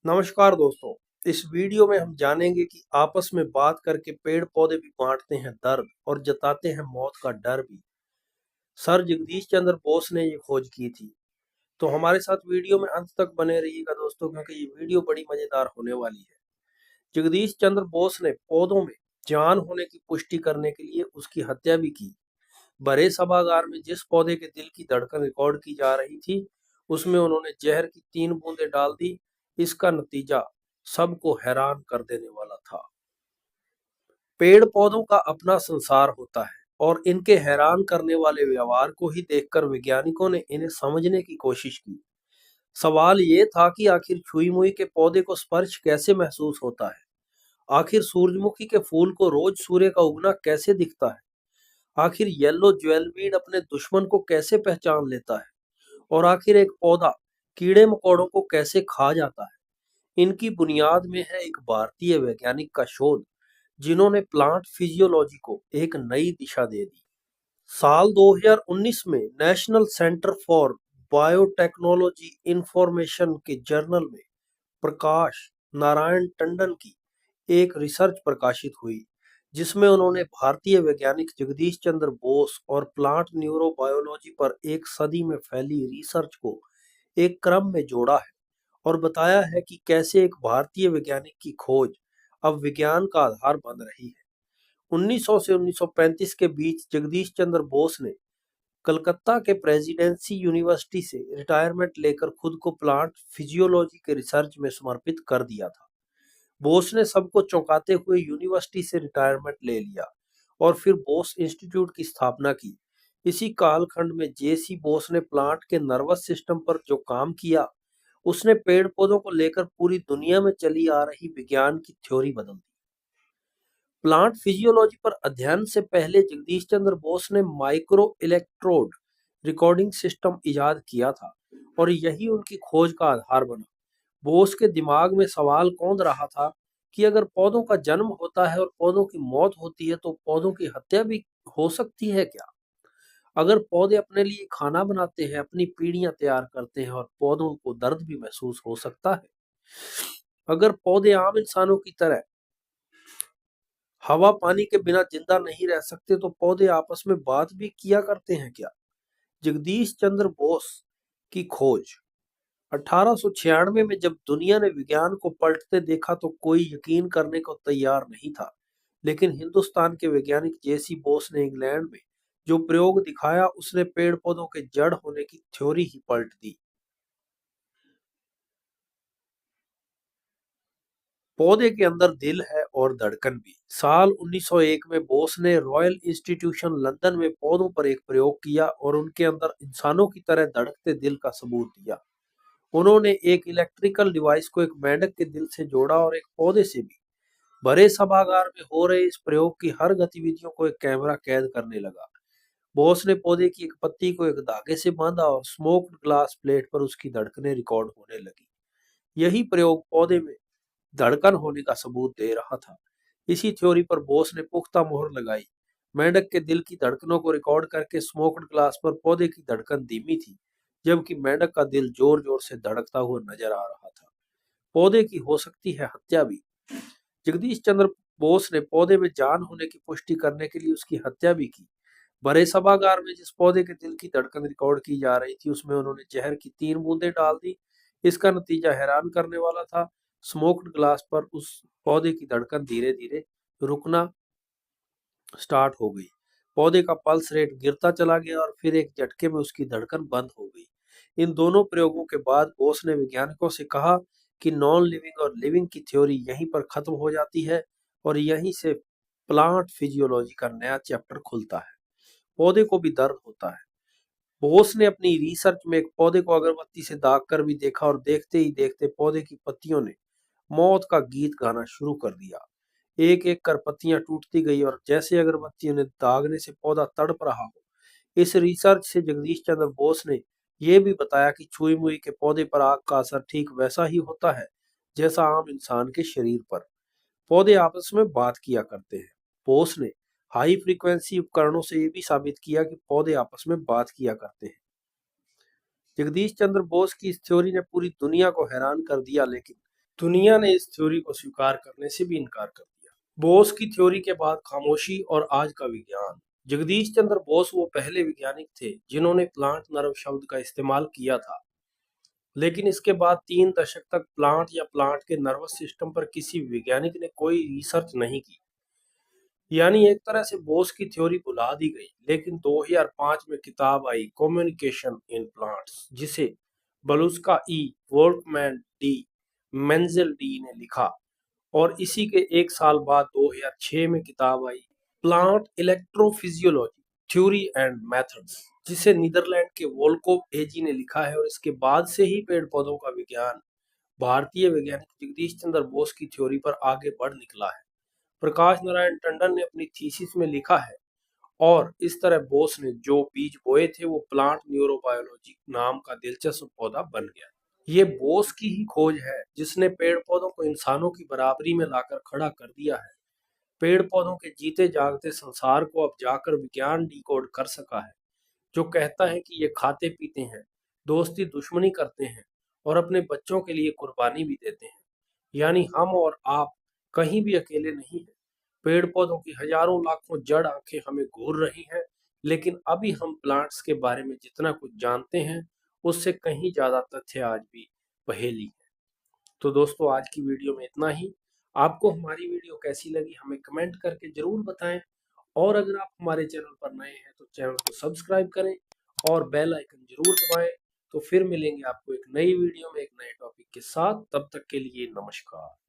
नमस्कार दोस्तों। इस वीडियो में हम जानेंगे कि आपस में बात करके पेड़ पौधे भी बांटते हैं दर्द और जताते हैं मौत का डर भी। सर जगदीश चंद्र बोस ने ये खोज की थी। तो हमारे साथ वीडियो में अंत तक बने रहिएगा दोस्तों, क्योंकि ये वीडियो बड़ी मजेदार होने वाली है। जगदीश चंद्र बोस ने पौधों में जान होने की पुष्टि करने के लिए उसकी हत्या भी की। बड़े सभागार में जिस पौधे के दिल की धड़कन रिकॉर्ड की जा रही थी, उसमें उन्होंने जहर की 3 बूंदें डाल दी। इसका नतीजा सबको हैरान कर देने वाला था। पेड़ पौधों का अपना संसार होता है और इनके हैरान करने वाले व्यवहार को ही देखकर वैज्ञानिकों ने इन्हें समझने की कोशिश की। सवाल ये था कि आखिर छुई मुई के पौधे को स्पर्श कैसे महसूस होता है। आखिर सूरजमुखी के फूल को रोज सूर्य का उगना कैसे दिखता है। आखिर येलो ज्वेलवीड अपने दुश्मन को कैसे पहचान लेता है। और आखिर एक पौधा कीड़े मकोड़ों को कैसे खा जाता है। इनकी बुनियाद में है एक भारतीय वैज्ञानिक का शोध, जिन्होंने प्लांट फिजियोलॉजी को एक नई दिशा दे दी। साल 2019 में national centre for biotechnology information के जर्नल में प्रकाश नारायण टंडन की एक रिसर्च प्रकाशित हुई, जिसमें उन्होंने भारतीय वैज्ञानिक जगदीश चंद्र बोस और प्लांट न्यूरोबायोलॉजी पर एक सदी में फैली रिसर्च को एक क्रम में जोड़ा है और बताया है कि कैसे एक भारतीय वैज्ञानिक की खोज अब विज्ञान का आधार बन रही है। 1900 से 1935 के बीच जगदीश चंद्र बोस ने कलकत्ता के प्रेसिडेंसी यूनिवर्सिटी से रिटायरमेंट लेकर खुद को प्लांट फिजियोलॉजी के रिसर्च में समर्पित कर दिया था। बोस ने सबको चौंकाते हुए यूनिवर्सिटी से रिटायरमेंट ले लिया और फिर बोस इंस्टीट्यूट की स्थापना की। इसी कालखंड में जेसी बोस ने प्लांट के नर्वस सिस्टम पर जो काम किया, उसने पेड़ पौधों को लेकर पूरी दुनिया में चली आ रही विज्ञान की थ्योरी बदल दी। प्लांट फिजियोलॉजी पर अध्ययन से पहले जगदीश चंद्र बोस ने माइक्रो इलेक्ट्रोड रिकॉर्डिंग सिस्टम इजाद किया था और यही उनकी खोज का आधार बना। बोस के दिमाग में सवाल कौंध रहा था कि अगर पौधों का जन्म होता है और पौधों की मौत होती है, तो पौधों की हत्या भी हो सकती है क्या? अगर पौधे अपने लिए खाना बनाते हैं, अपनी पीढ़ियां तैयार करते हैं और पौधों को दर्द भी महसूस हो सकता है। अगर पौधे आम इंसानों की तरह हवा पानी के बिना जिंदा नहीं रह सकते, तो पौधे आपस में बात भी किया करते हैं क्या? जगदीश चंद्र बोस की खोज 1896 में जब दुनिया ने विज्ञान को पलटते देखा, तो कोई यकीन करने को तैयार नहीं था। लेकिन हिंदुस्तान के वैज्ञानिक जेसी बोस ने इंग्लैंड में जो प्रयोग दिखाया, उसने पेड़ पौधों के जड़ होने की थ्योरी ही पलट दी। पौधे के अंदर दिल है और धड़कन भी। साल 1901 में बोस ने रॉयल इंस्टीट्यूशन लंदन में पौधों पर एक प्रयोग किया और उनके अंदर इंसानों की तरह धड़कते दिल का सबूत दिया। उन्होंने एक इलेक्ट्रिकल डिवाइस को एक मेंढक के दिल से जोड़ा और एक पौधे से भी। बड़े सभागार में हो रहे इस प्रयोग की हर गतिविधियों को एक कैमरा कैद करने लगा। बोस ने पौधे की एक पत्ती को एक धागे से बांधा और स्मोक्ड ग्लास प्लेट पर उसकी धड़कनें रिकॉर्ड होने लगी। यही प्रयोग पौधे में धड़कन होने का सबूत दे रहा था। इसी थ्योरी पर बोस ने पुख्ता मोहर लगाई। मेंढक के दिल की धड़कनों को रिकॉर्ड करके स्मोक्ड ग्लास पर पौधे की धड़कन धीमी थी, जबकि मेंढक का दिल जोर जोर से धड़कता हुआ नजर आ रहा था। पौधे की हो सकती है हत्या भी। जगदीश चंद्र बोस ने पौधे में जान होने की पुष्टि करने के लिए उसकी हत्या भी की। बड़े सभागार में जिस पौधे के दिल की धड़कन रिकॉर्ड की जा रही थी, उसमें उन्होंने जहर की 3 बूंदें डाल दी। इसका नतीजा हैरान करने वाला था। स्मोक्ड ग्लास पर उस पौधे की धड़कन धीरे धीरे रुकना स्टार्ट हो गई। पौधे का पल्स रेट गिरता चला गया और फिर एक झटके में उसकी धड़कन बंद हो गई। इन दोनों प्रयोगों के बाद बोस ने वैज्ञानिकों से कहा कि नॉन लिविंग और लिविंग की थ्योरी यहीं पर खत्म हो जाती है और यहीं से प्लांट फिजियोलॉजी का नया चैप्टर खुलता है। पौधे को भी दर्द होता है। बोस ने अपनी रिसर्च में एक पौधे को अगरबत्ती से दाग कर भी देखा और देखते ही देखते पौधे की पत्तियों ने मौत का गीत गाना शुरू कर दिया। एक एक कर पत्तियां टूटती गई और जैसे अगरबत्तियों ने दागने से पौधा तड़प रहा हो। इस रिसर्च से जगदीश चंद्र बोस ने यह भी बताया कि छुई मुई के पौधे पर आग का असर ठीक वैसा ही होता है जैसा आम इंसान के शरीर पर। पौधे आपस में बात किया करते हैं। बोस ने हाई फ्रीक्वेंसी उपकरणों से यह भी साबित किया कि पौधे आपस में बात किया करते हैं। जगदीश चंद्र बोस की इस थ्योरी ने पूरी दुनिया को हैरान कर दिया, लेकिन दुनिया ने इस थ्योरी को स्वीकार करने से भी इनकार कर दिया। बोस की थ्योरी के बाद खामोशी और आज का विज्ञान। जगदीश चंद्र बोस वो पहले वैज्ञानिक थे जिन्होंने प्लांट नर्व शब्द का इस्तेमाल किया था, लेकिन इसके बाद 3 दशक तक प्लांट या प्लांट के नर्वस सिस्टम पर किसी वैज्ञानिक ने कोई रिसर्च नहीं की। यानी एक तरह से बोस की थ्योरी भुला दी गई। लेकिन 2005 में किताब आई कम्युनिकेशन इन प्लांट्स, जिसे बलुस्का ई, वोल्कमैन डी, मेंजेल डी ने लिखा, और इसी के एक साल बाद 2006 में किताब आई plant electrophysiology theory and methods, जिसे नीदरलैंड के वोल्कोव एजी ने लिखा है। और इसके बाद से ही पेड़ पौधों का विज्ञान भारतीय वैज्ञानिक जगदीश चंद्र बोस की थ्योरी पर आगे बढ़ निकला है। प्रकाश नारायण टंडन ने अपनी थीसिस में लिखा है, और इस तरह बोस ने जो बीज बोए थे वो प्लांट न्यूरोबायोलॉजी नाम का दिलचस्प पौधा बन गया। ये बोस की ही खोज है जिसने पेड़ पौधों को इंसानों की बराबरी में लाकर खड़ा कर दिया है। पेड़ पौधों के जीते जागते संसार को अब जाकर विज्ञान डिकोड कर सका है, जो कहता है कि ये खाते पीते हैं, दोस्ती दुश्मनी करते हैं और अपने बच्चों के लिए कुर्बानी भी देते हैं। यानी हम और आप कहीं भी अकेले नहीं हैं। पेड़ पौधों की हजारों लाखों जड़ आंखें हमें घूर रही हैं, लेकिन अभी हम प्लांट्स के बारे में जितना कुछ जानते हैं उससे कहीं ज्यादा तथ्य आज भी पहेली है। तो दोस्तों, आज की वीडियो में इतना ही। आपको हमारी वीडियो कैसी लगी हमें कमेंट करके जरूर बताएं, और अगर आप हमारे चैनल पर नए हैं तो चैनल को सब्सक्राइब करें और बेल आइकन जरूर दबाएं। तो फिर मिलेंगे आपको एक नई वीडियो में एक नए टॉपिक के साथ। तब तक के लिए नमस्कार।